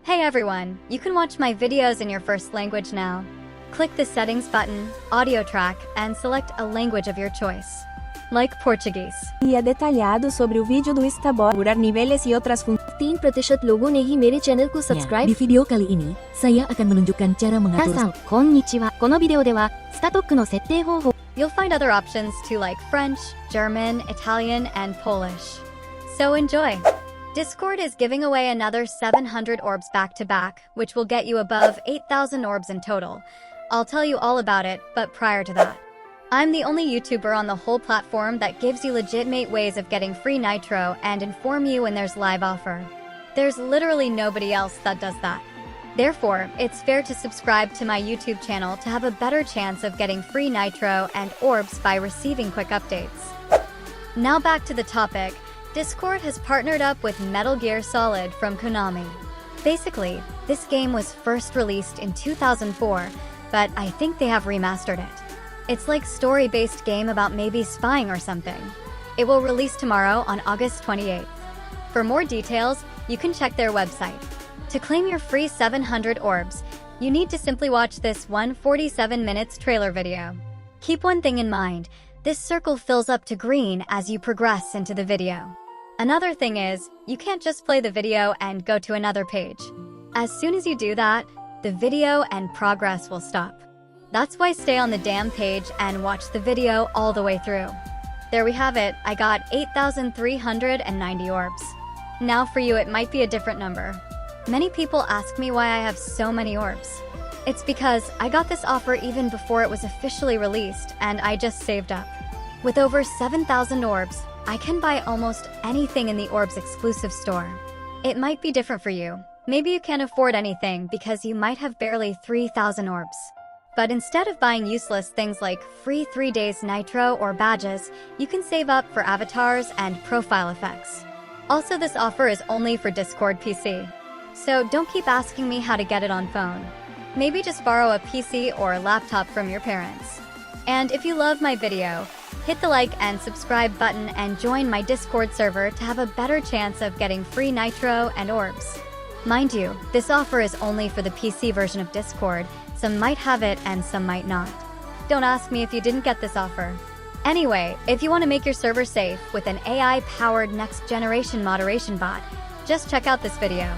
Hey everyone, you can watch my videos in your first language now. Click the settings button, audio track, and select a language of your choice. Like Portuguese. E é detalhado sobre o vídeo do Instaboard, curar niveles e outras funções. 3% logo ne hi mere channel ku subscribe. Di video kali ini, saya akan menunjukkan cara mengatur. 皆さん、こんにちは。このビデオでは、スタトックの設定方法。 You'll find other options too, like French, German, Italian, and Polish. So enjoy! Discord is giving away another 700 orbs back to back, which will get you above 8,000 orbs in total. I'll tell you all about it, but prior to that, I'm the only YouTuber on the whole platform that gives you legitimate ways of getting free Nitro and inform you when there's live offer. There's literally nobody else that does that. Therefore, it's fair to subscribe to my YouTube channel to have a better chance of getting free Nitro and orbs by receiving quick updates. Now back to the topic. Discord has partnered up with Metal Gear Solid from Konami. Basically, this game was first released in 2004, but I think they have remastered it. It's like story-based game about maybe spying or something. It will release tomorrow on August 28th. For more details, you can check their website. To claim your free 700 orbs, you need to simply watch this 147 minutes trailer video. Keep one thing in mind, this circle fills up to green as you progress into the video. Another thing is, you can't just play the video and go to another page. As soon as you do that, the video and progress will stop. That's why stay on the damn page and watch the video all the way through. There we have it, I got 8,390 orbs. Now for you it might be a different number. Many people ask me why I have so many orbs. It's because I got this offer even before it was officially released and I just saved up. With over 7,000 orbs, I can buy almost anything in the Orbs exclusive store. It might be different for you. Maybe you can't afford anything because you might have barely 3,000 orbs. But instead of buying useless things like free 3 days Nitro or badges, you can save up for avatars and profile effects. Also, this offer is only for Discord PC. So don't keep asking me how to get it on phone. Maybe just borrow a PC or laptop from your parents. And if you love my video, hit the like and subscribe button and join my Discord server to have a better chance of getting free Nitro and orbs. Mind you, this offer is only for the PC version of Discord. Some might have it and some might not. Don't ask me if you didn't get this offer. Anyway, if you want to make your server safe with an AI-powered next-generation moderation bot, just check out this video.